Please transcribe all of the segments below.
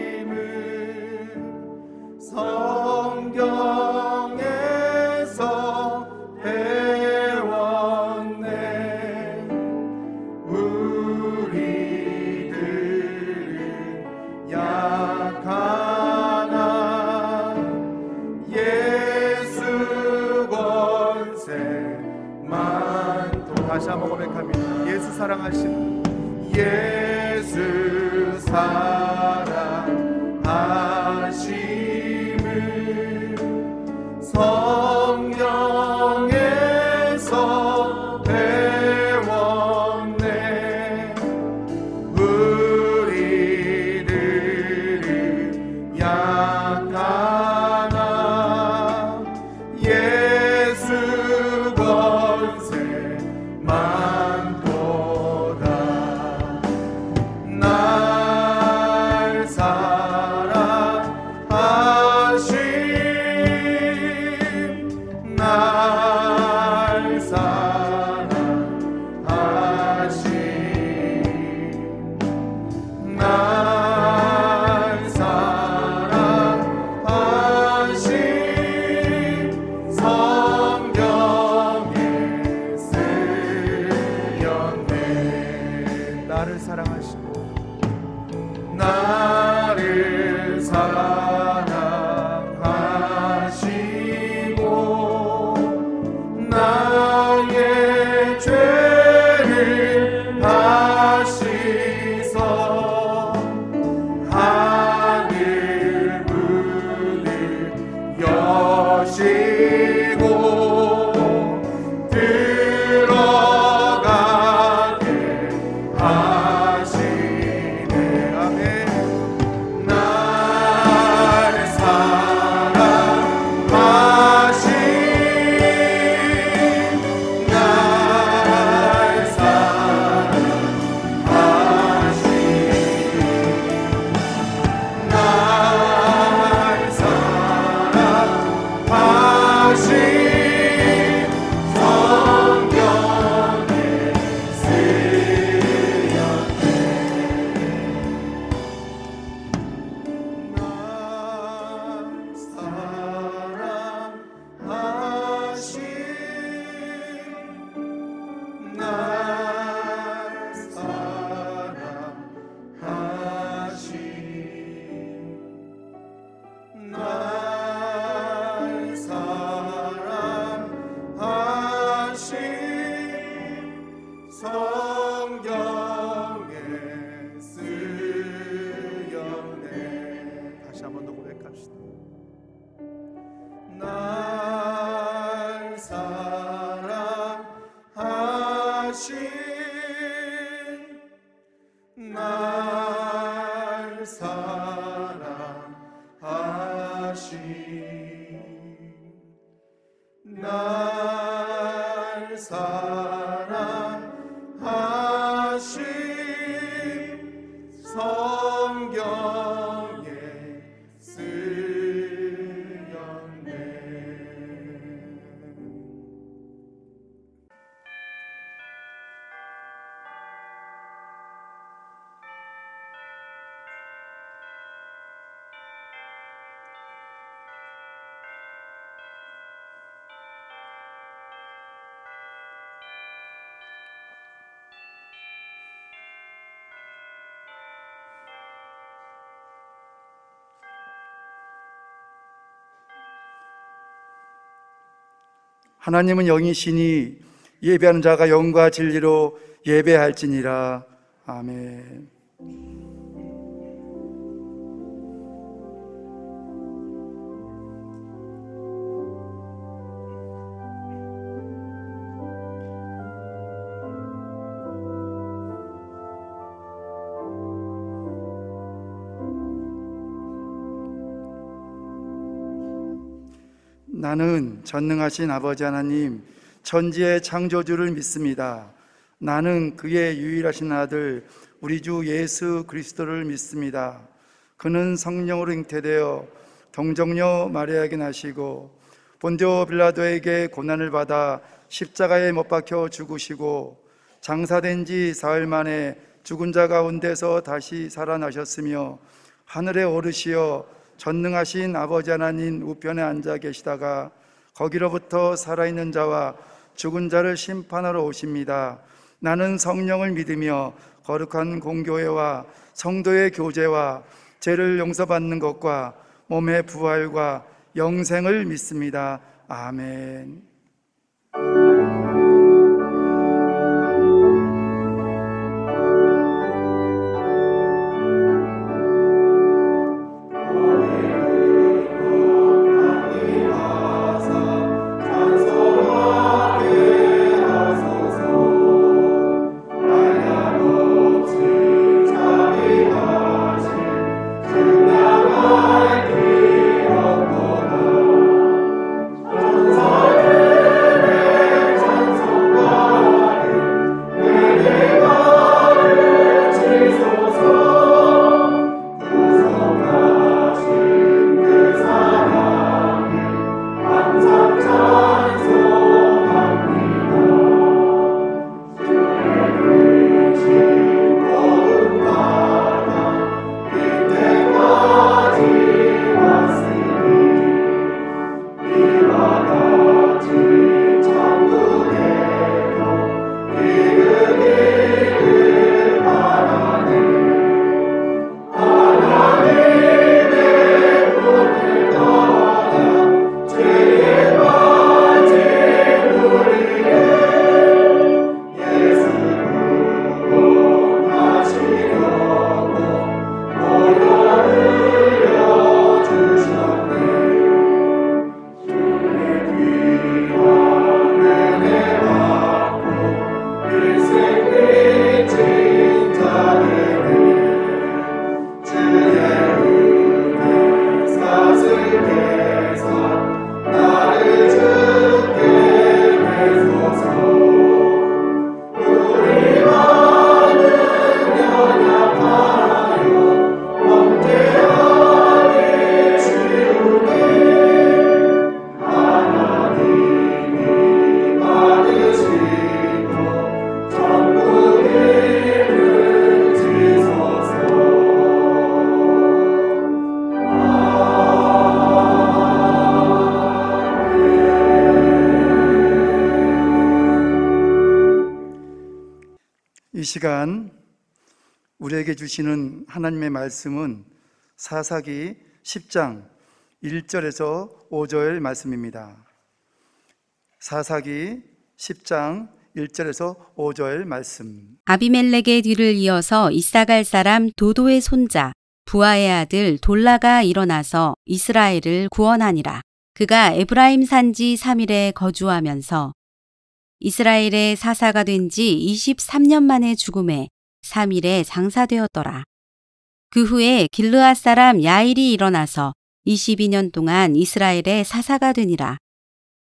사랑하심을 성경에서 배웠네. 우리들은 약하나 예수 권세만. 또 다시 한번 고백합니다. 예수 사랑하심, 예수 사랑하심을 성경에서 배웠네. 우리들은 약하나 예수 권세만 보다. 날 사랑하심, 날 사랑하심, 날 사랑하심 성경에 쓰였네. 나를 사랑하시고 나를 사랑하시고 나의 죄를 다 씻어 하늘 문을 여시고 들어가게 하시네. 아멘. 나를 사랑하심, 날 사랑하심, 날 사랑하심 성경에 쓰였네. 날 사랑하심, 날 사랑하심, 날 사랑하심 성경에 쓰였네. 다시 한 번 더 고백합시다. 날 사랑하심, 날 사랑하심, 날 사랑하심 성경에 쓰였네. 하나님은 영이시니 예배하는 자가 영과 진리로 예배할지니라. 아멘. 나는 전능하신 아버지 하나님, 천지의 창조주를 믿습니다. 나는 그의 유일하신 아들 우리 주 예수 그리스도를 믿습니다. 그는 성령으로 잉태되어 동정녀 마리아에게 나시고 본디오 빌라도에게 고난을 받아 십자가에 못 박혀 죽으시고 장사된 지 사흘 만에 죽은 자 가운데서 다시 살아나셨으며 하늘에 오르시어 전능하신 아버지 하나님 우편에 앉아 계시다가 거기로부터 살아있는 자와 죽은 자를 심판하러 오십니다. 나는 성령을 믿으며 거룩한 공교회와 성도의 교제와 죄를 용서받는 것과 몸의 부활과 영생을 믿습니다. 아멘. 이 시간 우리에게 주시는 하나님의 말씀은 사사기 10장 1절에서 5절 말씀입니다. 사사기 10장 1절에서 5절 말씀. 아비멜렉의 뒤를 이어서 이사갈 사람 도도의 손자 부하의 아들 돌라가 일어나서 이스라엘을 구원하니라. 그가 에브라임 산지 3일에 거주하면서 이스라엘의 사사가 된 지 23년 만에 죽음에 3일에 장사되었더라. 그 후에 길르앗 사람 야일이 일어나서 22년 동안 이스라엘의 사사가 되니라.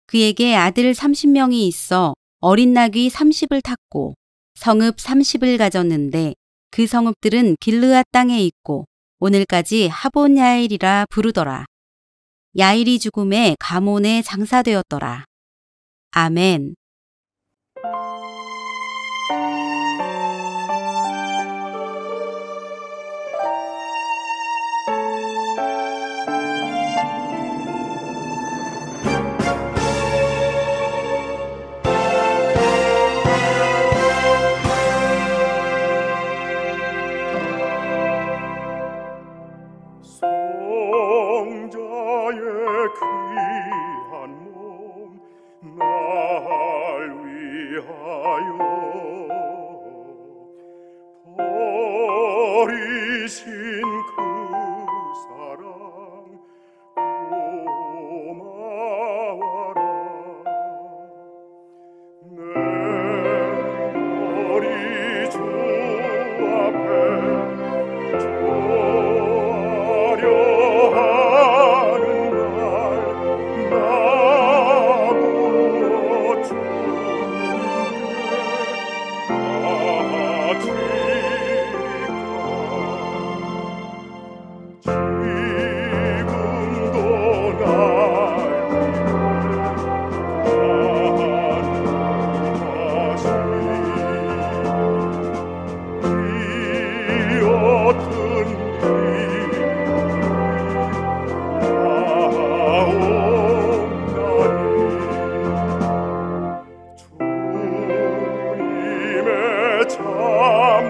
그에게 아들 30명이 있어 어린 나귀 30을 탔고 성읍 30을 가졌는데 그 성읍들은 길르앗 땅에 있고 오늘까지 하본 야일이라 부르더라. 야일이 죽음에 가몬에 장사되었더라. 아멘. 성자의 귀한 몸 나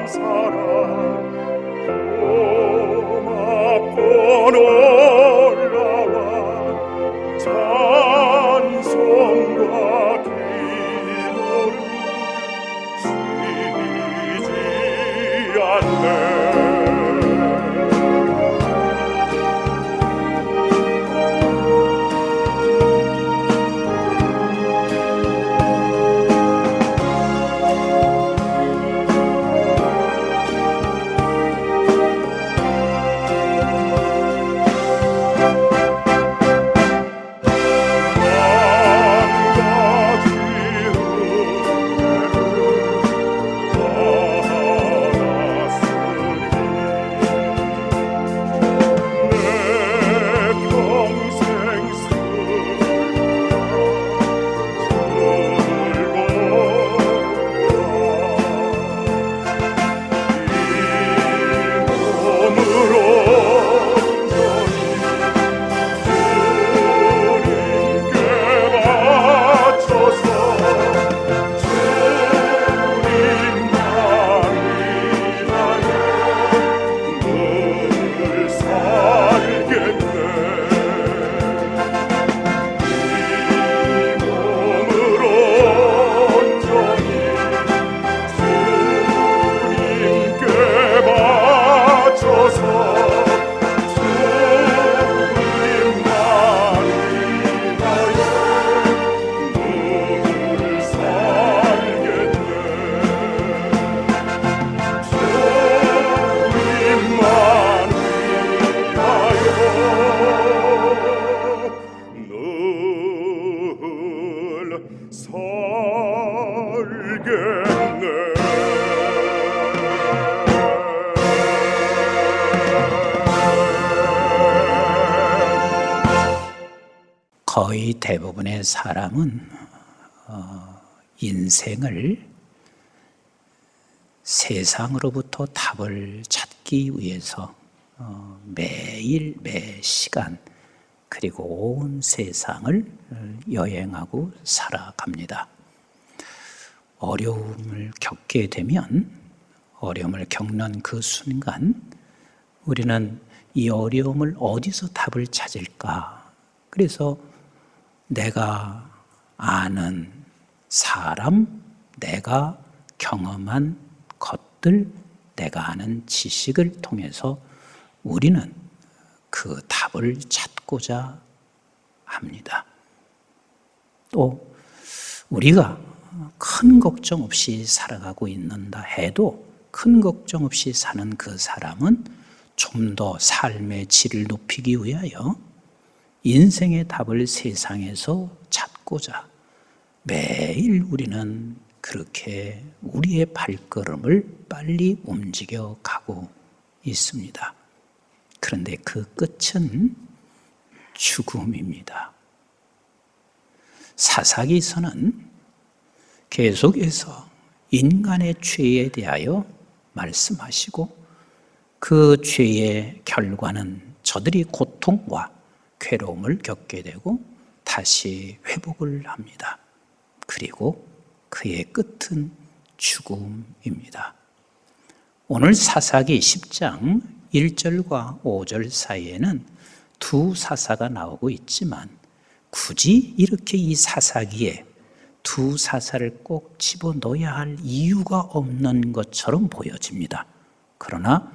사랑 고맙고 놀라와 찬송과 기도를 쉬지 않네. 거의 대부분의 사람은 인생을 세상으로부터 답을 찾기 위해서 매일 매시간 그리고 온 세상을 여행하고 살아갑니다. 어려움을 겪게 되면 어려움을 겪는 그 순간 우리는 이 어려움을 어디서 답을 찾을까? 그래서 내가 아는 사람, 내가 경험한 것들, 내가 아는 지식을 통해서 우리는 그 답을 찾고자 합니다. 또 우리가 큰 걱정 없이 살아가고 있는다 해도 큰 걱정 없이 사는 그 사람은 좀 더 삶의 질을 높이기 위하여 인생의 답을 세상에서 찾고자 매일 우리는 그렇게 우리의 발걸음을 빨리 움직여 가고 있습니다. 그런데 그 끝은 죽음입니다. 사사기서는 계속해서 인간의 죄에 대하여 말씀하시고 그 죄의 결과는 저들이 고통과 괴로움을 겪게 되고 다시 회복을 합니다. 그리고 그의 끝은 죽음입니다. 오늘 사사기 10장 1절과 5절 사이에는 두 사사가 나오고 있지만 굳이 이렇게 이 사사기에 두 사사를 꼭 집어넣어야 할 이유가 없는 것처럼 보여집니다. 그러나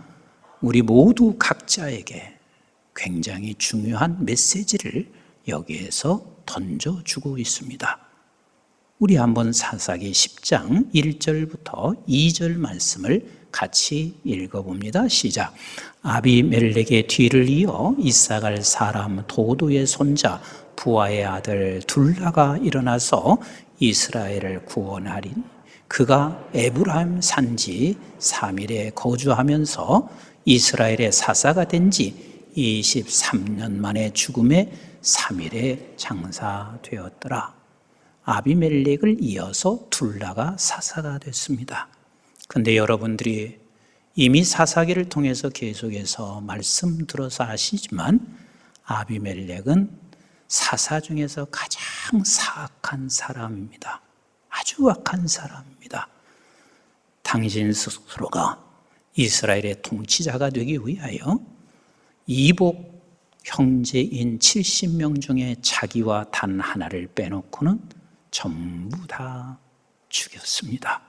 우리 모두 각자에게 굉장히 중요한 메시지를 여기에서 던져주고 있습니다. 우리 한번 사사기 10장 1절부터 2절 말씀을 같이 읽어봅니다. 시작. 아비멜렉의 뒤를 이어 이사갈 사람 도도의 손자 부하의 아들 둘라가 일어나서 이스라엘을 구원하리니 그가 에브라임 산지 3일에 거주하면서 이스라엘의 사사가 된 지 23년 만에 죽음에 3일에 장사되었더라. 아비멜렉을 이어서 둘라가 사사가 됐습니다. 그런데 여러분들이 이미 사사기를 통해서 계속해서 말씀 들어서 아시지만 아비멜렉은 사사 중에서 가장 사악한 사람입니다. 아주 악한 사람입니다. 당신 스스로가 이스라엘의 통치자가 되기 위하여 이복 형제인 70명 중에 자기와 단 하나를 빼놓고는 전부 다 죽였습니다.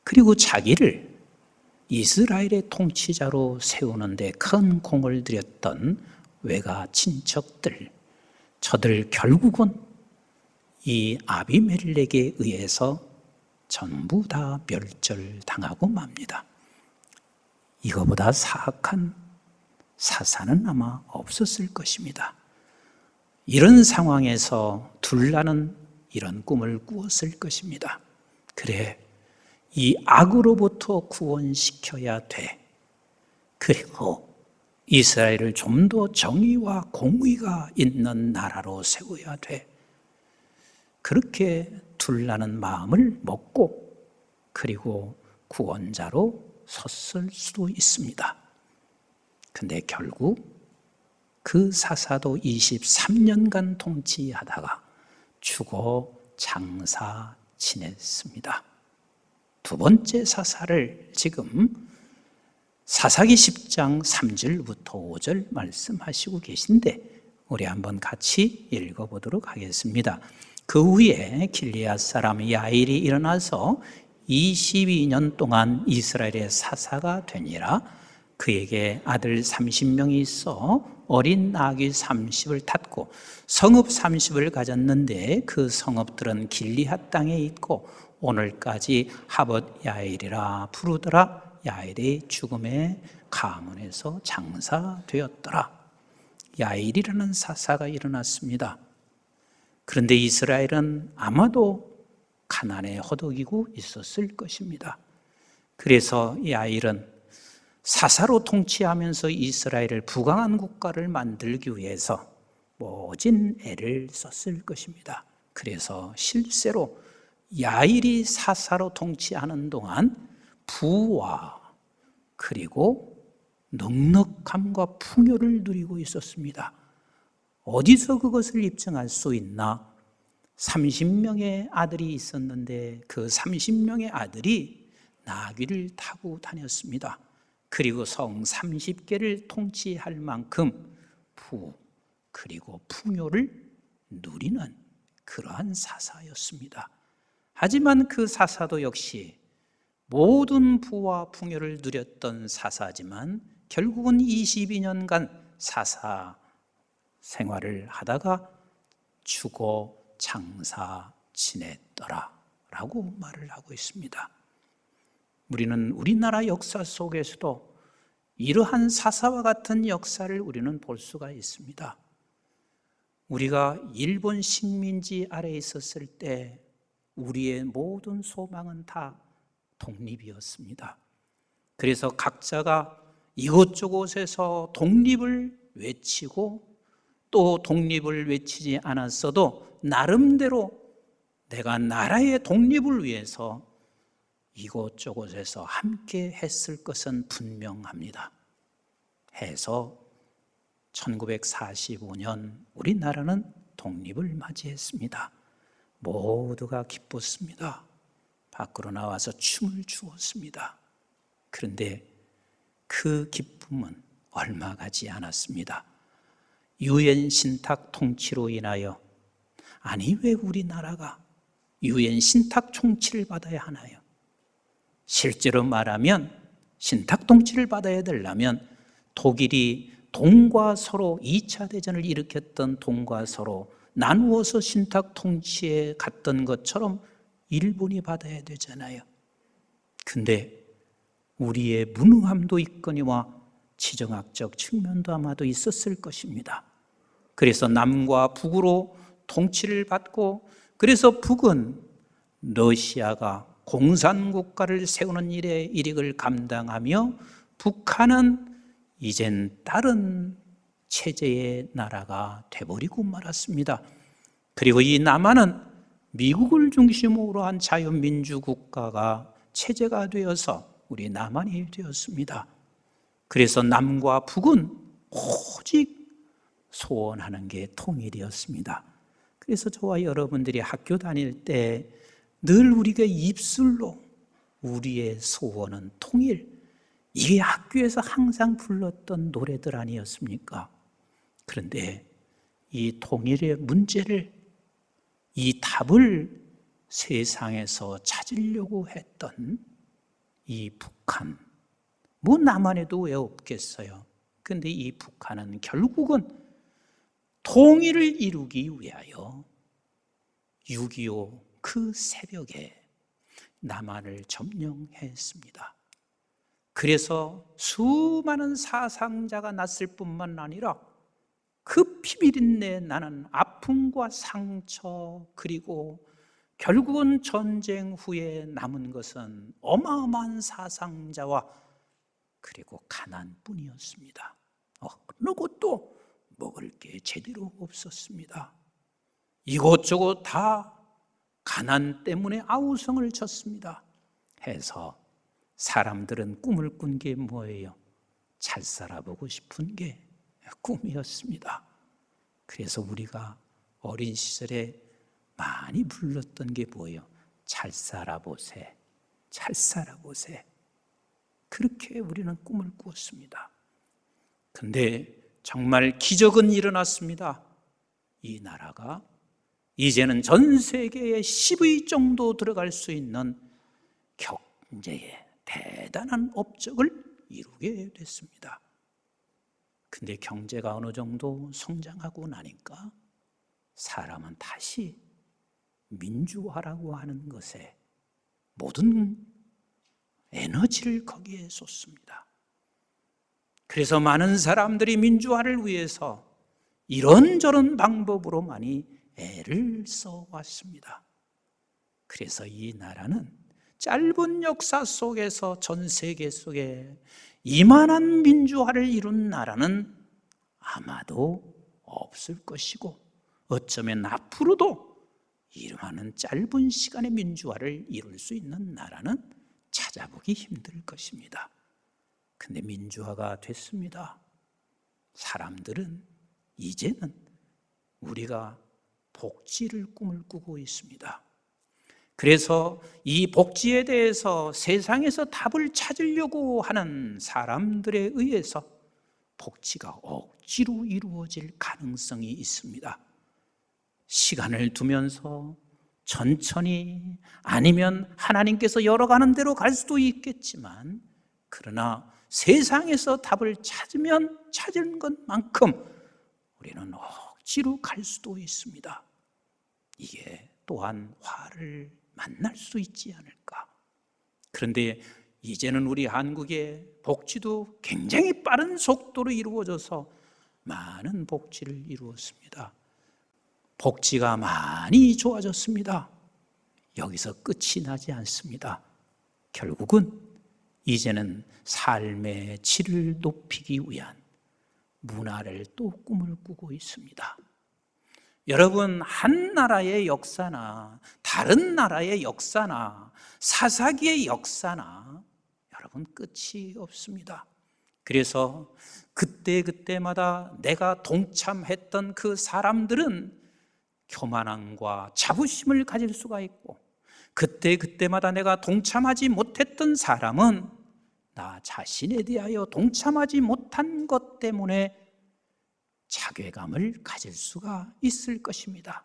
그리고 자기를 이스라엘의 통치자로 세우는데 큰 공을 들였던 외가 친척들, 저들 결국은 이 아비멜렉에 의해서 전부 다 멸절당하고 맙니다. 이거보다 사악한 사사는 아마 없었을 것입니다. 이런 상황에서 둘라는 이런 꿈을 꾸었을 것입니다. 그래, 이 악으로부터 구원시켜야 돼. 그리고 이스라엘을 좀 더 정의와 공의가 있는 나라로 세워야 돼. 그렇게 둘라는 마음을 먹고 그리고 구원자로 섰을 수도 있습니다. 근데 결국 그 사사도 23년간 통치하다가 죽어 장사 지냈습니다. 두 번째 사사를 지금 사사기 10장 3절부터 5절 말씀하시고 계신데 우리 한번 같이 읽어보도록 하겠습니다. 그 후에 길리앗 사람 야일이 일어나서 22년 동안 이스라엘의 사사가 되니라. 그에게 아들 30명이 있어 어린 나귀 30을 탔고 성읍 30을 가졌는데 그 성읍들은 길리앗 땅에 있고 오늘까지 하봇 야일이라 부르더라. 야일이 죽음의 가문에서 장사되었더라. 야일이라는 사사가 일어났습니다. 그런데 이스라엘은 아마도 가난에 허덕이고 있었을 것입니다. 그래서 야일은 사사로 통치하면서 이스라엘을 부강한 국가를 만들기 위해서 모진 애를 썼을 것입니다. 그래서 실제로 야일이 사사로 통치하는 동안 부와 그리고 넉넉함과 풍요를 누리고 있었습니다. 어디서 그것을 입증할 수 있나? 30명의 아들이 있었는데 그 30명의 아들이 나귀를 타고 다녔습니다. 그리고 성 30개를 통치할 만큼 부 그리고 풍요를 누리는 그러한 사사였습니다. 하지만 그 사사도 역시 모든 부와 풍요를 누렸던 사사지만 결국은 22년간 사사 생활을 하다가 죽어 장사 지냈더라 라고 말을 하고 있습니다. 우리는 우리나라 역사 속에서도 이러한 사사와 같은 역사를 우리는 볼 수가 있습니다. 우리가 일본 식민지 아래에 있었을 때 우리의 모든 소망은 다 독립이었습니다. 그래서 각자가 이곳저곳에서 독립을 외치고 또 독립을 외치지 않았어도 나름대로 내가 나라의 독립을 위해서 이곳저곳에서 함께 했을 것은 분명합니다. 해서 1945년 우리나라는 독립을 맞이했습니다. 모두가 기뻤습니다. 밖으로 나와서 춤을 추었습니다. 그런데 그 기쁨은 얼마 가지 않았습니다. 유엔 신탁 통치로 인하여 아니 왜 우리나라가 유엔 신탁 통치를 받아야 하나요? 실제로 말하면 신탁 통치를 받아야 되려면 독일이 동과 서로 2차 대전을 일으켰던 동과 서로 나누어서 신탁 통치에 갔던 것처럼 일본이 받아야 되잖아요. 근데 우리의 무능함도 있거니와 지정학적 측면도 아마도 있었을 것입니다. 그래서 남과 북으로 통치를 받고 그래서 북은 러시아가 공산국가를 세우는 일에 일익을 감당하며 북한은 이젠 다른 체제의 나라가 돼버리고 말았습니다. 그리고 이 남한은 미국을 중심으로 한 자유민주국가가 체제가 되어서 우리 남한이 되었습니다. 그래서 남과 북은 오직 소원하는 게 통일이었습니다. 그래서 저와 여러분들이 학교 다닐 때 늘 우리가 입술로 우리의 소원은 통일, 이게 학교에서 항상 불렀던 노래들 아니었습니까? 그런데 이 통일의 문제를, 이 답을 세상에서 찾으려고 했던 이 북한, 뭐 남한에도 왜 없겠어요? 근데 이 북한은 결국은 통일을 이루기 위하여 6.25 그 새벽에 남한을 점령했습니다. 그래서 수많은 사상자가 났을 뿐만 아니라 그 피비린내 나는 아픔과 상처, 그리고 결국은 전쟁 후에 남은 것은 어마어마한 사상자와 그리고 가난뿐이었습니다. 어느 곳도 먹을 게 제대로 없었습니다. 이곳저곳 다 가난 때문에 아우성을 쳤습니다. 해서 사람들은 꿈을 꾼 게 뭐예요? 잘 살아보고 싶은 게 꿈이었습니다. 그래서 우리가 어린 시절에 많이 불렀던 게 뭐예요? 잘 살아보세, 잘 살아보세. 그렇게 우리는 꿈을 꾸었습니다. 근데 정말 기적은 일어났습니다. 이 나라가 이제는 전 세계에 10위 정도 들어갈 수 있는 경제의 대단한 업적을 이루게 됐습니다. 근데 경제가 어느 정도 성장하고 나니까 사람은 다시 민주화라고 하는 것에 모든 에너지를 거기에 쏟습니다. 그래서 많은 사람들이 민주화를 위해서 이런저런 방법으로 많이 애를 써왔습니다. 그래서 이 나라는 짧은 역사 속에서 전 세계 속에 이만한 민주화를 이룬 나라는 아마도 없을 것이고, 어쩌면 앞으로도 이러한 짧은 시간의 민주화를 이룰 수 있는 나라는 찾아보기 힘들 것입니다. 근데 민주화가 됐습니다. 사람들은 이제는 우리가 복지를 꿈을 꾸고 있습니다. 그래서 이 복지에 대해서 세상에서 답을 찾으려고 하는 사람들에 의해서 복지가 억지로 이루어질 가능성이 있습니다. 시간을 두면서 천천히, 아니면 하나님께서 열어가는 대로 갈 수도 있겠지만, 그러나 세상에서 답을 찾으면 찾은 것만큼 우리는 억지로 갈 수도 있습니다. 이게 또한 화를 만날 수 있지 않을까. 그런데 이제는 우리 한국의 복지도 굉장히 빠른 속도로 이루어져서 많은 복지를 이루었습니다. 복지가 많이 좋아졌습니다. 여기서 끝이 나지 않습니다. 결국은 이제는 삶의 질을 높이기 위한 문화를 또 꿈을 꾸고 있습니다. 여러분, 한 나라의 역사나 다른 나라의 역사나 사사기의 역사나 여러분 끝이 없습니다. 그래서 그때마다 내가 동참했던 그 사람들은 교만함과 자부심을 가질 수가 있고, 그때마다 내가 동참하지 못했던 사람은 나 자신에 대하여 동참하지 못한 것 때문에 자괴감을 가질 수가 있을 것입니다.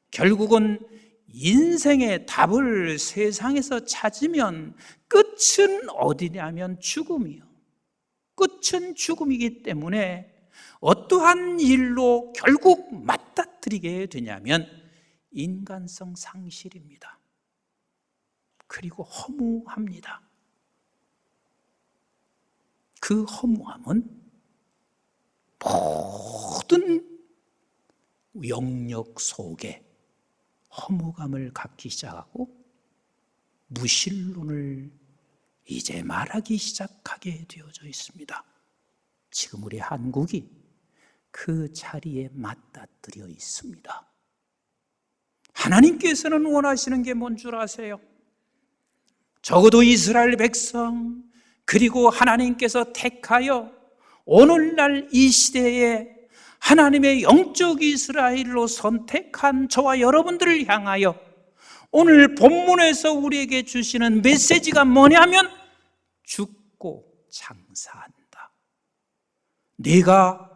결국은 인생의 답을 세상에서 찾으면 끝은 어디냐면 죽음이요. 끝은 죽음이기 때문에 어떠한 일로 결국 맞닥뜨리게 되냐면 인간성 상실입니다. 그리고 허무합니다. 그 허무함은 모든 영역 속에 허무감을 갖기 시작하고 무신론을 이제 말하기 시작하게 되어져 있습니다. 지금 우리 한국이 그 자리에 맞닥뜨려 있습니다. 하나님께서는 원하시는 게 뭔 줄 아세요? 적어도 이스라엘 백성, 그리고 하나님께서 택하여 오늘날 이 시대에 하나님의 영적 이스라엘로 선택한 저와 여러분들을 향하여 오늘 본문에서 우리에게 주시는 메시지가 뭐냐면 죽고 장사한다. 네가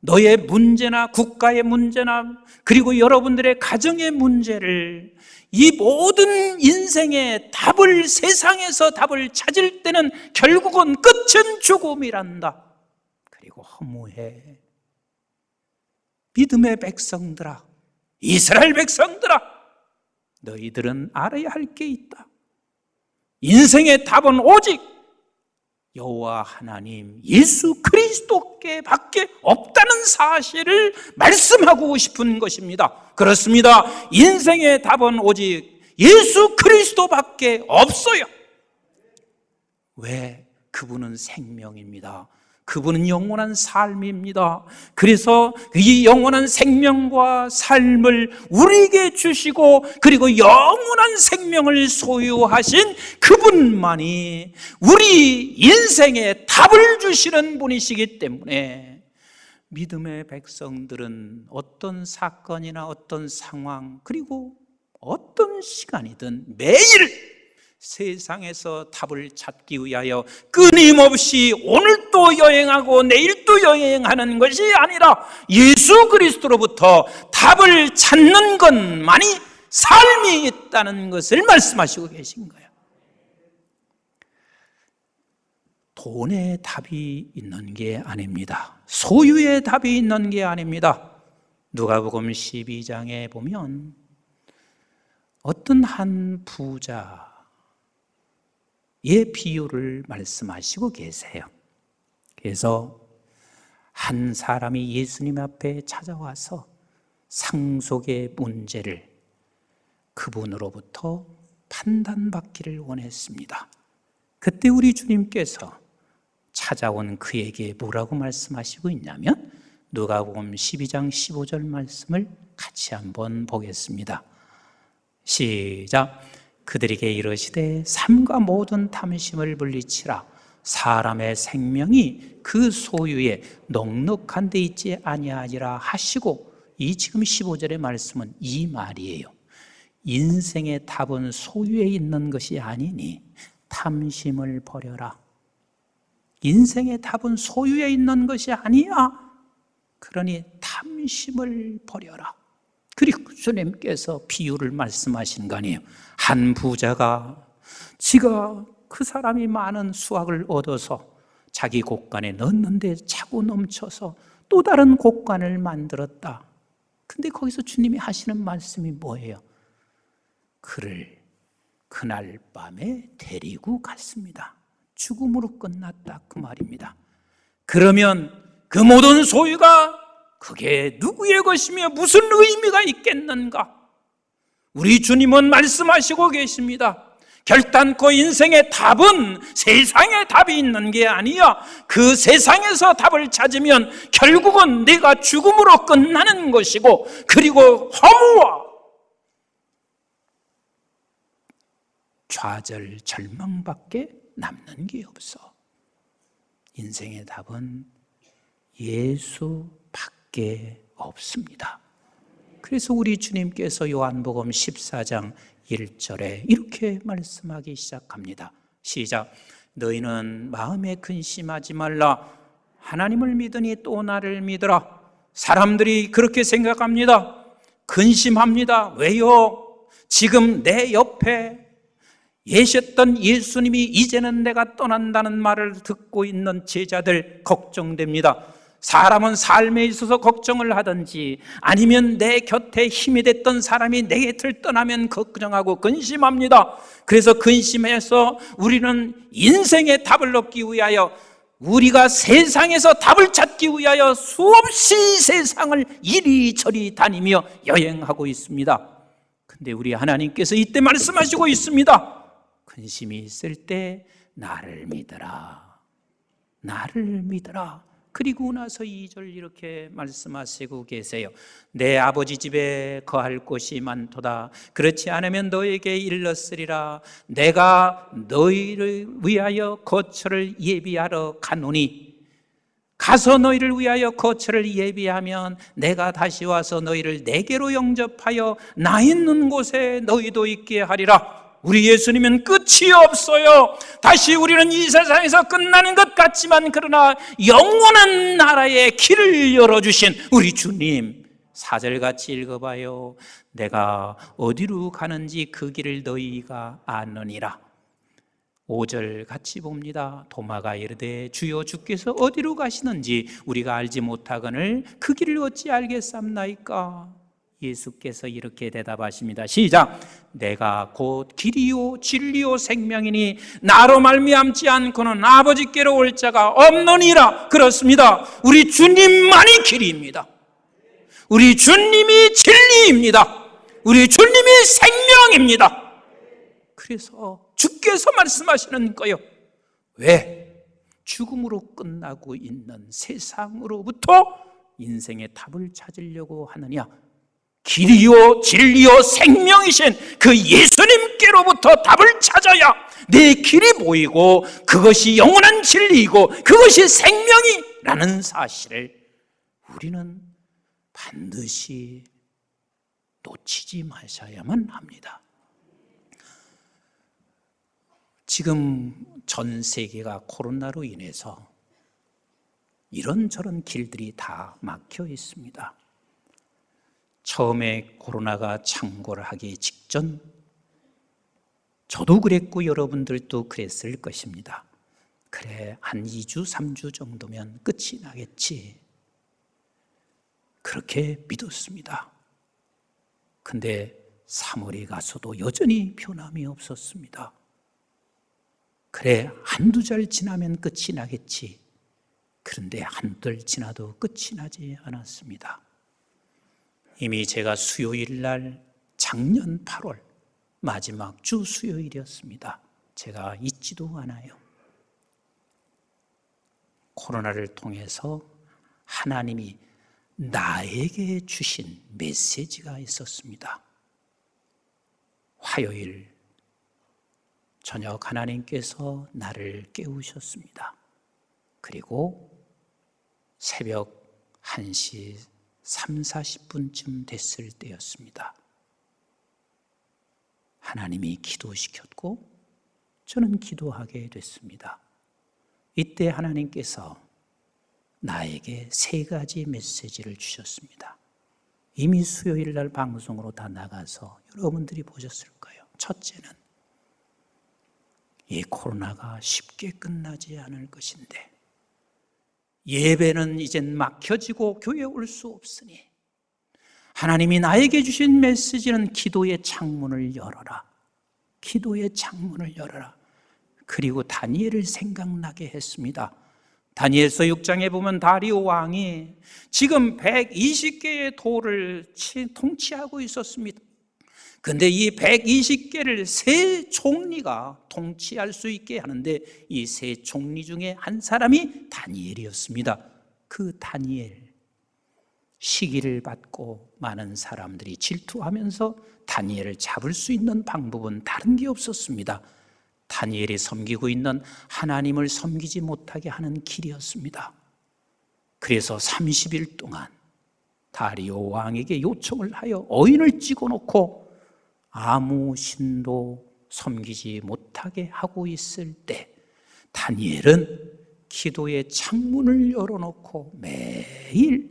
너의 문제나 국가의 문제나 그리고 여러분들의 가정의 문제를, 이 모든 인생의 답을, 세상에서 답을 찾을 때는 결국은 끝은 죽음이란다. 그리고 허무해. 믿음의 백성들아, 이스라엘 백성들아, 너희들은 알아야 할 게 있다. 인생의 답은 오직 여호와 하나님 예수 그리스도께 밖에 없다는 사실을 말씀하고 싶은 것입니다. 그렇습니다. 인생의 답은 오직 예수 그리스도밖에 없어요. 왜? 그분은 생명입니다. 그분은 영원한 삶입니다. 그래서 이 영원한 생명과 삶을 우리에게 주시고, 그리고 영원한 생명을 소유하신 그분만이 우리 인생에 답을 주시는 분이시기 때문에 믿음의 백성들은 어떤 사건이나 어떤 상황, 그리고 어떤 시간이든 매일 세상에서 답을 찾기 위하여 끊임없이 오늘도 여행하고 내일도 여행하는 것이 아니라 예수 그리스도로부터 답을 찾는 것만이 삶이 있다는 것을 말씀하시고 계신 거예요. 돈의 답이 있는 게 아닙니다. 소유의 답이 있는 게 아닙니다. 누가복음 12장에 보면 어떤 한 부자 의 비유를 말씀하시고 계세요. 그래서 한 사람이 예수님 앞에 찾아와서 상속의 문제를 그분으로부터 판단받기를 원했습니다. 그때 우리 주님께서 찾아온 그에게 뭐라고 말씀하시고 있냐면, 누가복음 12장 15절 말씀을 같이 한번 보겠습니다. 시작. 그들에게 이르시되 삼가 모든 탐심을 물리치라. 사람의 생명이 그 소유에 넉넉한 데 있지 아니하리라 하시고, 이 지금 15절의 말씀은 이 말이에요. 인생의 답은 소유에 있는 것이 아니니 탐심을 버려라. 인생의 답은 소유에 있는 것이 아니야. 그러니 탐심을 버려라. 그리고 주님께서 비유를 말씀하신 거 아니에요. 한 부자가 지가 그 사람이 많은 수확을 얻어서 자기 곳간에 넣었는데 차고 넘쳐서 또 다른 곳간을 만들었다. 근데 거기서 주님이 하시는 말씀이 뭐예요? 그를 그날 밤에 데리고 갔습니다. 죽음으로 끝났다, 그 말입니다. 그러면 그 모든 소유가 그게 누구의 것이며 무슨 의미가 있겠는가? 우리 주님은 말씀하시고 계십니다. 결단코 인생의 답은 세상에 답이 있는 게 아니야. 그 세상에서 답을 찾으면 결국은 내가 죽음으로 끝나는 것이고, 그리고 허무와 좌절, 절망밖에 남는 게 없어. 인생의 답은 예수밖에 없습니다. 그래서 우리 주님께서 요한복음 14장 1절에 이렇게 말씀하기 시작합니다. 시작. 너희는 마음에 근심하지 말라. 하나님을 믿으니 또 나를 믿으라. 사람들이 그렇게 생각합니다. 근심합니다. 왜요? 지금 내 옆에 계셨던 예수님이 이제는 내가 떠난다는 말을 듣고 있는 제자들 걱정됩니다. 사람은 삶에 있어서 걱정을 하든지, 아니면 내 곁에 힘이 됐던 사람이 내 곁을 떠나면 걱정하고 근심합니다. 그래서 근심해서 우리는 인생의 답을 얻기 위하여, 우리가 세상에서 답을 찾기 위하여 수없이 세상을 이리저리 다니며 여행하고 있습니다. 근데 우리 하나님께서 이때 말씀하시고 있습니다. 근심이 있을 때 나를 믿어라. 나를 믿어라. 그리고 나서 2절 이렇게 말씀하시고 계세요. 내 아버지 집에 거할 곳이 많도다. 그렇지 않으면 너에게 일렀으리라. 내가 너희를 위하여 거처를 예비하러 가노니, 가서 너희를 위하여 거처를 예비하면 내가 다시 와서 너희를 내게로 영접하여 나 있는 곳에 너희도 있게 하리라. 우리 예수님은 끝이 없어요. 다시 우리는 이 세상에서 끝나는 것 같지만 그러나 영원한 나라의 길을 열어주신 우리 주님, 4절 같이 읽어봐요. 내가 어디로 가는지 그 길을 너희가 아느니라. 5절 같이 봅니다. 도마가 이르되 주여 주께서 어디로 가시는지 우리가 알지 못하거늘 그 길을 어찌 알겠삼나이까. 예수께서 이렇게 대답하십니다. 시작. 내가 곧 길이요 진리요 생명이니 나로 말미암지 않고는 아버지께로 올 자가 없느니라. 그렇습니다. 우리 주님만이 길입니다. 우리 주님이 진리입니다. 우리 주님이 생명입니다. 그래서 주께서 말씀하시는 거예요. 왜? 죽음으로 끝나고 있는 세상으로부터 인생의 답을 찾으려고 하느냐? 길이요 진리요 생명이신 그 예수님께로부터 답을 찾아야 내 길이 보이고 그것이 영원한 진리이고 그것이 생명이라는 사실을 우리는 반드시 놓치지 마셔야만 합니다. 지금 전 세계가 코로나로 인해서 이런저런 길들이 다 막혀 있습니다. 처음에 코로나가 창궐을 하기 직전 저도 그랬고 여러분들도 그랬을 것입니다. 그래, 한 2주, 3주 정도면 끝이 나겠지. 그렇게 믿었습니다. 근데 3월이 가서도 여전히 변함이 없었습니다. 그래, 한두 달 지나면 끝이 나겠지. 그런데 한두 달 지나도 끝이 나지 않았습니다. 이미 제가 수요일 날 작년 8월 마지막 주 수요일이었습니다. 제가 잊지도 않아요. 코로나를 통해서 하나님이 나에게 주신 메시지가 있었습니다. 화요일 저녁 하나님께서 나를 깨우셨습니다. 그리고 새벽 1시 3, 40분쯤 됐을 때였습니다. 하나님이 기도시켰고 저는 기도하게 됐습니다. 이때 하나님께서 나에게 3가지 메시지를 주셨습니다. 이미 수요일 날 방송으로 다 나가서 여러분들이 보셨을 거예요. 첫째는 이 코로나가 쉽게 끝나지 않을 것인데 예배는 이젠 막혀지고 교회에 올 수 없으니 하나님이 나에게 주신 메시지는 기도의 창문을 열어라. 기도의 창문을 열어라. 그리고 다니엘을 생각나게 했습니다. 다니엘서 6장에 보면 다리오 왕이 지금 120개의 도를 통치하고 있었습니다. 근데 이 120개를 3 총리가 통치할 수 있게 하는데 이 3 총리 중에 한 사람이 다니엘이었습니다. 그 다니엘, 시기를 받고 많은 사람들이 질투하면서 다니엘을 잡을 수 있는 방법은 다른 게 없었습니다. 다니엘이 섬기고 있는 하나님을 섬기지 못하게 하는 길이었습니다. 그래서 30일 동안 다리오 왕에게 요청을 하여 어인을 찍어놓고 아무 신도 섬기지 못하게 하고 있을 때 다니엘은 기도의 창문을 열어놓고 매일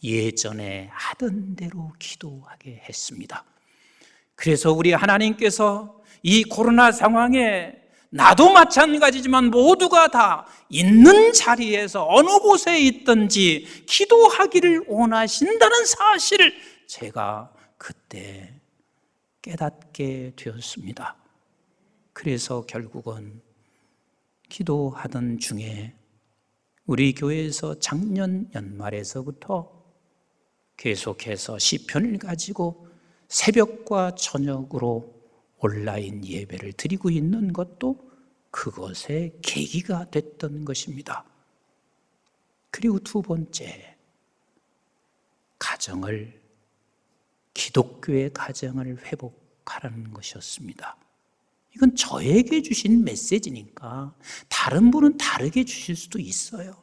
예전에 하던 대로 기도하게 했습니다. 그래서 우리 하나님께서 이 코로나 상황에 나도 마찬가지지만 모두가 다 있는 자리에서 어느 곳에 있든지 기도하기를 원하신다는 사실을 제가 그때 깨닫게 되었습니다. 그래서 결국은 기도하던 중에 우리 교회에서 작년 연말에서부터 계속해서 시편을 가지고 새벽과 저녁으로 온라인 예배를 드리고 있는 것도 그것의 계기가 됐던 것입니다. 그리고 2번째, 가정을, 기독교의 가정을 회복하라는 것이었습니다. 이건 저에게 주신 메시지니까 다른 분은 다르게 주실 수도 있어요.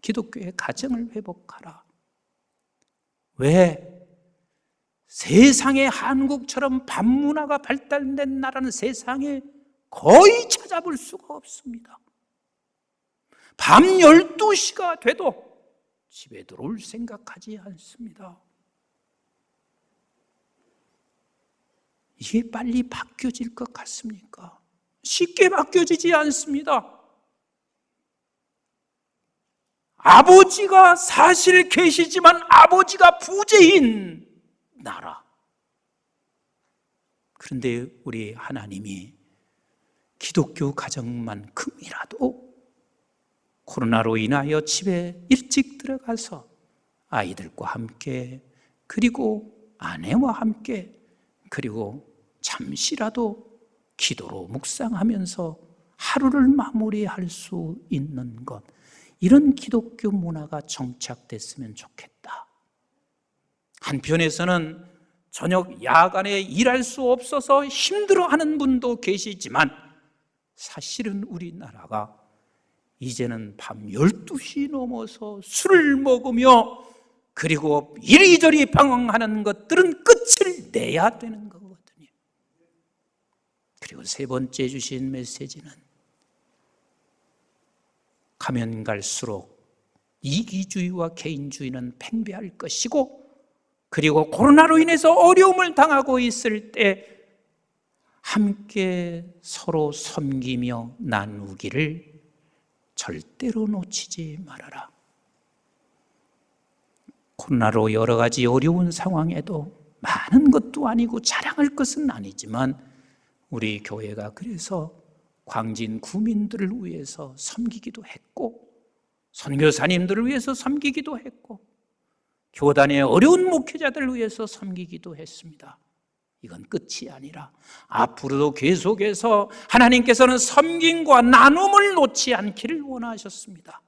기독교의 가정을 회복하라. 왜? 세상에 한국처럼 밤문화가 발달된 나라는 세상에 거의 찾아볼 수가 없습니다. 밤 12시가 돼도 집에 들어올 생각하지 않습니다. 이게 빨리 바뀌어질 것 같습니까? 쉽게 바뀌어지지 않습니다. 아버지가 사실 계시지만 아버지가 부재인 나라. 그런데 우리 하나님이 기독교 가정만큼이라도 코로나로 인하여 집에 일찍 들어가서 아이들과 함께, 그리고 아내와 함께, 그리고 잠시라도 기도로 묵상하면서 하루를 마무리할 수 있는 것, 이런 기독교 문화가 정착됐으면 좋겠다. 한편에서는 저녁 야간에 일할 수 없어서 힘들어하는 분도 계시지만 사실은 우리나라가 이제는 밤 12시 넘어서 술을 먹으며 그리고 이리저리 방황하는 것들은 끝을 내야 되는 거거든요. 그리고 세 번째 주신 메시지는 가면 갈수록 이기주의와 개인주의는 팽배할 것이고, 그리고 코로나로 인해서 어려움을 당하고 있을 때 함께 서로 섬기며 나누기를 절대로 놓치지 말아라. 코로나로 여러 가지 어려운 상황에도 많은 것도 아니고 자랑할 것은 아니지만 우리 교회가 그래서 광진 구민들을 위해서 섬기기도 했고, 선교사님들을 위해서 섬기기도 했고, 교단의 어려운 목회자들을 위해서 섬기기도 했습니다. 이건 끝이 아니라 앞으로도 계속해서 하나님께서는 섬김과 나눔을 놓지 않기를 원하셨습니다.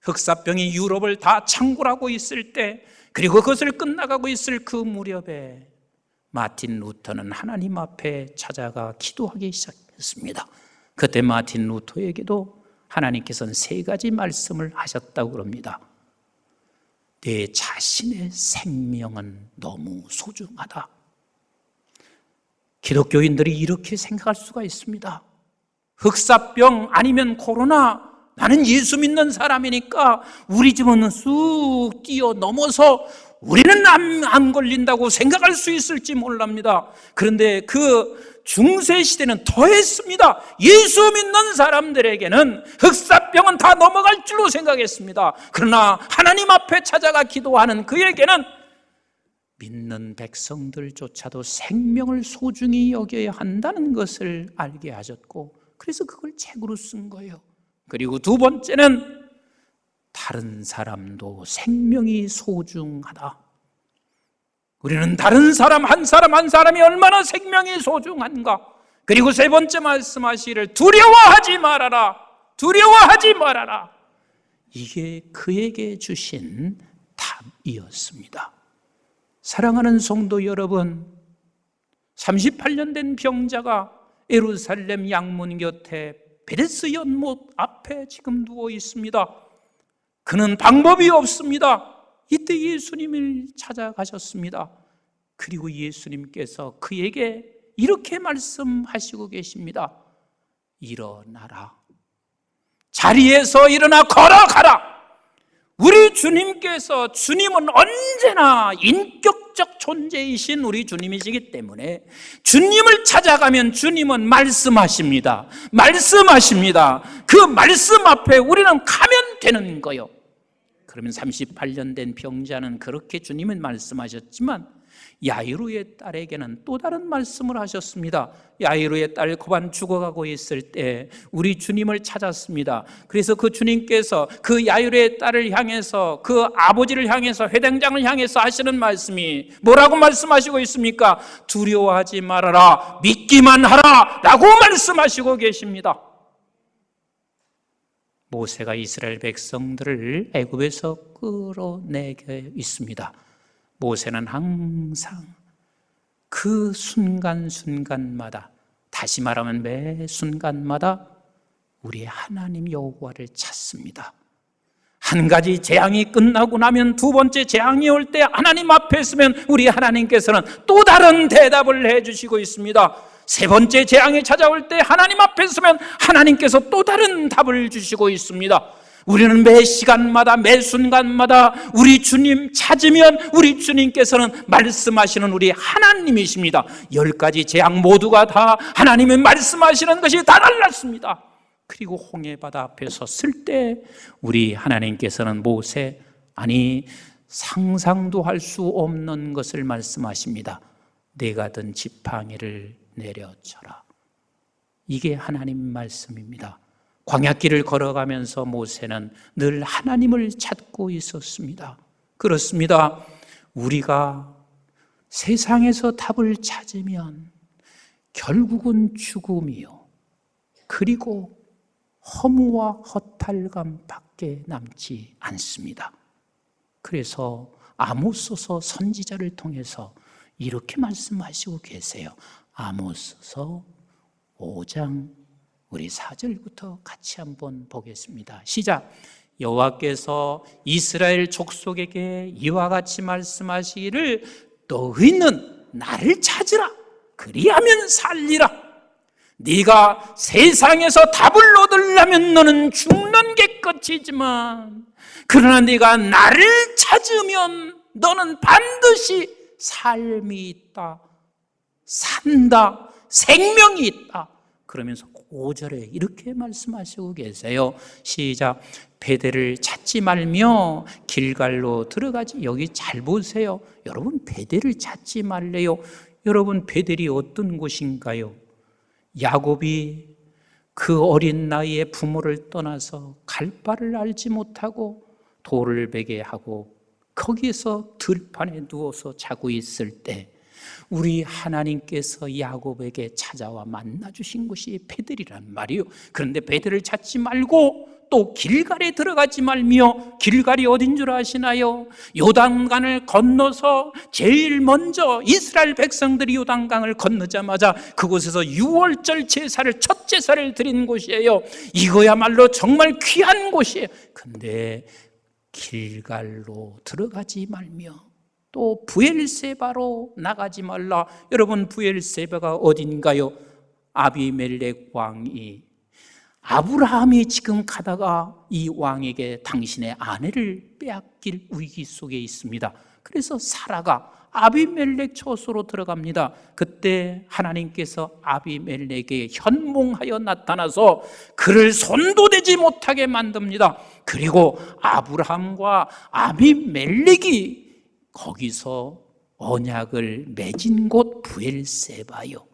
흑사병이 유럽을 다 창궐하고 있을 때, 그리고 그것을 끝나가고 있을 그 무렵에 마틴 루터는 하나님 앞에 찾아가 기도하기 시작했습니다. 그때 마틴 루터에게도 하나님께서는 세 가지 말씀을 하셨다고 합니다. 내 자신의 생명은 너무 소중하다. 기독교인들이 이렇게 생각할 수가 있습니다. 흑사병 아니면 코로나, 나는 예수 믿는 사람이니까 우리 집은 쑥 뛰어넘어서 우리는 안 걸린다고 생각할 수 있을지 몰랍니다. 그런데 그 중세시대는 더했습니다. 예수 믿는 사람들에게는 흑사병은 다 넘어갈 줄로 생각했습니다. 그러나 하나님 앞에 찾아가 기도하는 그에게는 믿는 백성들조차도 생명을 소중히 여겨야 한다는 것을 알게 하셨고, 그래서 그걸 책으로 쓴 거예요. 그리고 두 번째는 다른 사람도 생명이 소중하다. 우리는 다른 사람 한 사람이 얼마나 생명이 소중한가. 그리고 세 번째 말씀하시기를 두려워하지 말아라. 두려워하지 말아라. 이게 그에게 주신 답이었습니다. 사랑하는 성도 여러분, 38년 된 병자가 예루살렘 양문 곁에 베레스 연못 앞에 지금 누워 있습니다. 그는 방법이 없습니다. 이때 예수님을 찾아가셨습니다. 그리고 예수님께서 그에게 이렇게 말씀하시고 계십니다. 일어나라. 자리에서 일어나 걸어가라. 우리 주님께서, 주님은 언제나 인격적 존재이신 우리 주님이시기 때문에 주님을 찾아가면 주님은 말씀하십니다. 말씀하십니다. 그 말씀 앞에 우리는 가면 되는 거요. 그러면 38년 된 병자는 그렇게 주님은 말씀하셨지만 야이로의 딸에게는 또 다른 말씀을 하셨습니다. 야이로의 딸 고반 죽어가고 있을 때 우리 주님을 찾았습니다. 그래서 그 주님께서 그 야이로의 딸을 향해서, 그 아버지를 향해서, 회당장을 향해서 하시는 말씀이 뭐라고 말씀하시고 있습니까? 두려워하지 말아라, 믿기만 하라 라고 말씀하시고 계십니다. 모세가 이스라엘 백성들을 애굽에서 끌어내게 있습니다. 모세는 항상 그 순간순간마다, 다시 말하면 매 순간마다 우리의 하나님 여호와를 찾습니다. 한 가지 재앙이 끝나고 나면 두 번째 재앙이 올 때 하나님 앞에 서면 우리 하나님께서는 또 다른 대답을 해주시고 있습니다. 세 번째 재앙이 찾아올 때 하나님 앞에 서면 하나님께서 또 다른 답을 주시고 있습니다. 우리는 매 시간마다 매 순간마다 우리 주님 찾으면 우리 주님께서는 말씀하시는 우리 하나님이십니다. 10가지 재앙 모두가 다 하나님이 말씀하시는 것이 다 달랐습니다. 그리고 홍해바다 앞에 섰을 때 우리 하나님께서는 모세, 아니 상상도 할 수 없는 것을 말씀하십니다. 내가 든 지팡이를 내려쳐라. 이게 하나님 말씀입니다. 광야길을 걸어가면서 모세는 늘 하나님을 찾고 있었습니다. 그렇습니다. 우리가 세상에서 답을 찾으면 결국은 죽음이요, 그리고 허무와 허탈감밖에 남지 않습니다. 그래서 아모스서 선지자를 통해서 이렇게 말씀하시고 계세요. 아모스서 5장 우리 4절부터 같이 한번 보겠습니다. 시작. 여호와께서 이스라엘 족속에게 이와 같이 말씀하시기를 너희는 나를 찾으라. 그리하면 살리라. 네가 세상에서 답을 얻으려면 너는 죽는 게 끝이지만 그러나 네가 나를 찾으면 너는 반드시 삶이 있다, 산다, 생명이 있다. 그러면서 5절에 이렇게 말씀하시고 계세요. 시작. 베델을 찾지 말며 길갈로 들어가지. 여기 잘 보세요. 여러분, 베델을 찾지 말래요. 여러분, 베델이 어떤 곳인가요? 야곱이 그 어린 나이에 부모를 떠나서 갈 바를 알지 못하고 돌을 베게 하고 거기에서 들판에 누워서 자고 있을 때 우리 하나님께서 야곱에게 찾아와 만나주신 곳이 베델이란 말이에요. 그런데 베델을 찾지 말고 또 길갈에 들어가지 말며, 길갈이 어딘 줄 아시나요? 요단강을 건너서 제일 먼저 이스라엘 백성들이 요단강을 건너자마자 그곳에서 유월절 제사를, 첫 제사를 드린 곳이에요. 이거야말로 정말 귀한 곳이에요. 근데 길갈로 들어가지 말며 또 부엘세바로 나가지 말라. 여러분, 부엘세바가 어딘가요? 아비멜렉 왕이, 아브라함이 지금 가다가 이 왕에게 당신의 아내를 빼앗길 위기 속에 있습니다. 그래서 사라가 아비멜렉 처소로 들어갑니다. 그때 하나님께서 아비멜렉에게 현몽하여 나타나서 그를 손도 대지 못하게 만듭니다. 그리고 아브라함과 아비멜렉이 거기서 언약을 맺은 곳 부엘세바요,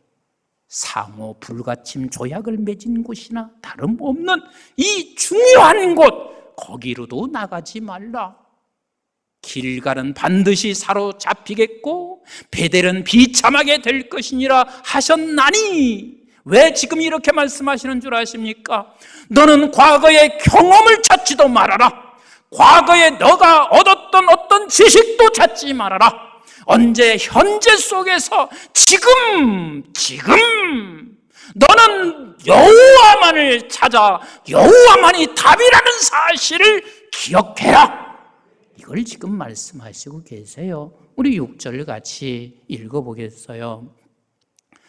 상호 불가침 조약을 맺은 곳이나 다름없는 이 중요한 곳, 거기로도 나가지 말라. 길갈은 반드시 사로잡히겠고 베델은 비참하게 될 것이니라 하셨나니, 왜 지금 이렇게 말씀하시는 줄 아십니까? 너는 과거의 경험을 찾지도 말아라. 과거에 너가 얻었던 어떤 지식도 찾지 말아라. 언제 현재 속에서 지금 너는 여호와만을 찾아 여호와만이 답이라는 사실을 기억해라. 이걸 지금 말씀하시고 계세요. 우리 6절 같이 읽어보겠어요.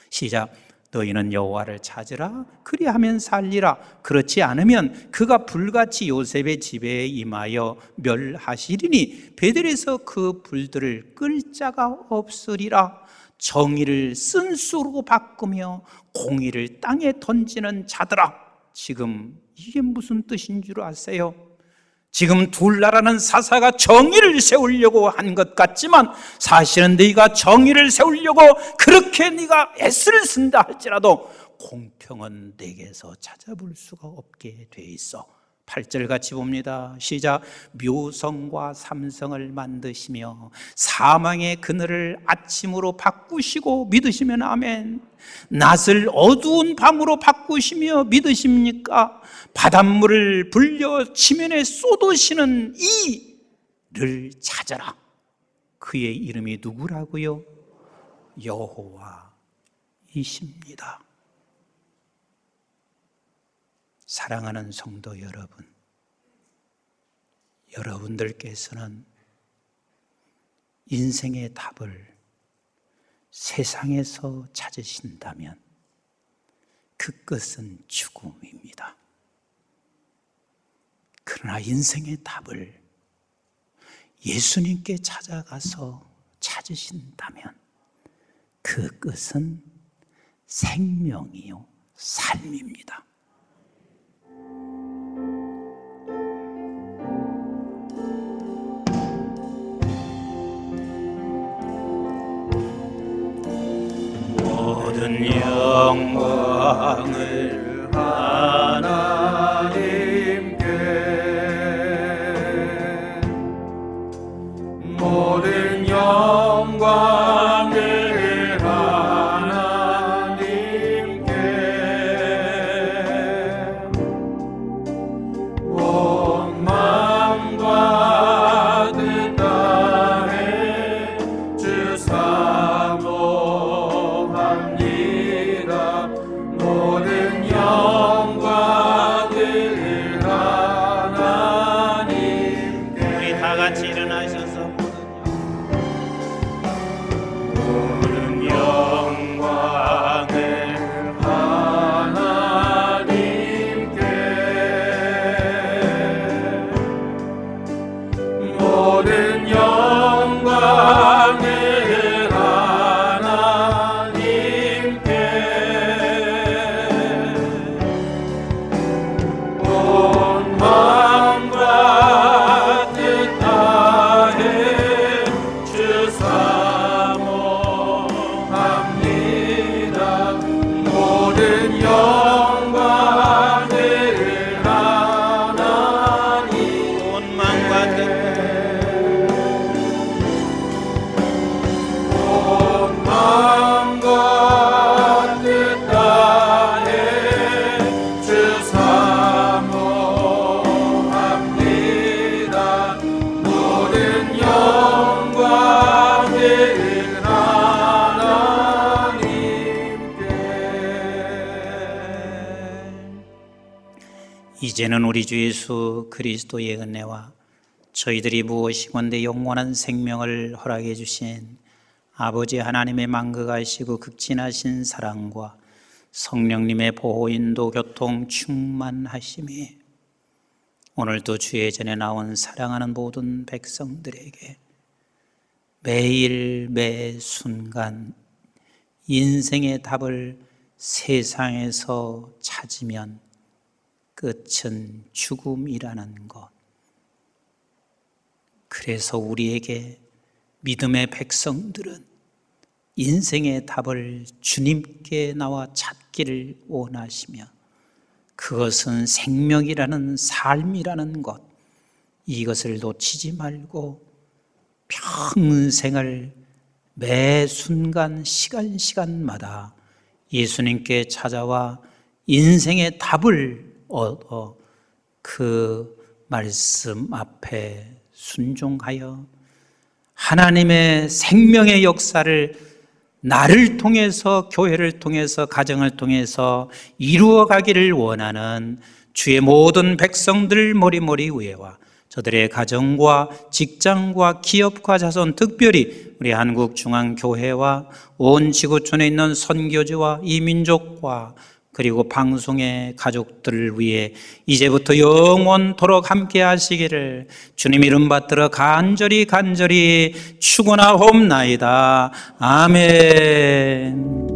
시작. 너희는 여호와를 찾으라. 그리하면 살리라. 그렇지 않으면 그가 불같이 요셉의 집에 임하여 멸하시리니 베델에서 그 불들을 끌 자가 없으리라. 정의를 쓴수로 바꾸며 공의를 땅에 던지는 자들아. 지금 이게 무슨 뜻인 줄 아세요? 지금 둘라라는 사사가 정의를 세우려고 한 것 같지만 사실은 네가 정의를 세우려고 그렇게 네가 애쓰를 쓴다 할지라도 공평은 내게서 찾아볼 수가 없게 돼 있어. 8절 같이 봅니다. 시작. 묘성과 삼성을 만드시며 사망의 그늘을 아침으로 바꾸시고 믿으시면 아멘. 낮을 어두운 밤으로 바꾸시며 믿으십니까? 바닷물을 불려 지면에 쏟으시는 이를 찾아라. 그의 이름이 누구라고요? 여호와이십니다. 사랑하는 성도 여러분, 여러분들께서는 인생의 답을 세상에서 찾으신다면 그 끝은 죽음입니다. 그러나 인생의 답을 예수님께 찾아가서 찾으신다면 그 끝은 생명이요 삶입니다. 모든 영광을 하나님께 모든 영광을 하나님께 온 마음과 뜻 다해 주 사모합니다. 모든 영광을 하나님께. 우리 다 같이 일어나셔서 모든 영광을 하나님께 모든 영광을 하나님께 온 마음과 뜻 다해 주 사모합니다. 모든 영광을 하나님 온 마음과 뜻 온 마음과 뜻 다해 주 사모합니다. 모든 영광을 하나님께. 이제는 우리 주 예수 그리스도의 은혜와 저희들이 무엇이건대 영원한 생명을 허락해 주신 아버지 하나님의 만극하시고 극진하신 사랑과 성령님의 보호 인도 교통 충만하심이 오늘도 주의 전에 나온 사랑하는 모든 백성들에게 매일 매 순간 인생의 답을 세상에서 찾으면 끝은 죽음이라는 것. 그래서 우리에게 믿음의 백성들은 인생의 답을 주님께 나와 찾기를 원하시며 그것은 생명이라는 삶이라는 것, 이것을 놓치지 말고 평생을 매 순간 시간마다 예수님께 찾아와 인생의 답을 얻어 그 말씀 앞에 순종하여 하나님의 생명의 역사를 나를 통해서, 교회를 통해서, 가정을 통해서 이루어가기를 원하는 주의 모든 백성들 머리머리 위에와 저들의 가정과 직장과 기업과 자손, 특별히 우리 한국중앙교회와 온 지구촌에 있는 선교지와 이 민족과 그리고 방송의 가족들을 위해 이제부터 영원토록 함께 하시기를 주님 이름 받들어 간절히 축원하옵나이다. 아멘.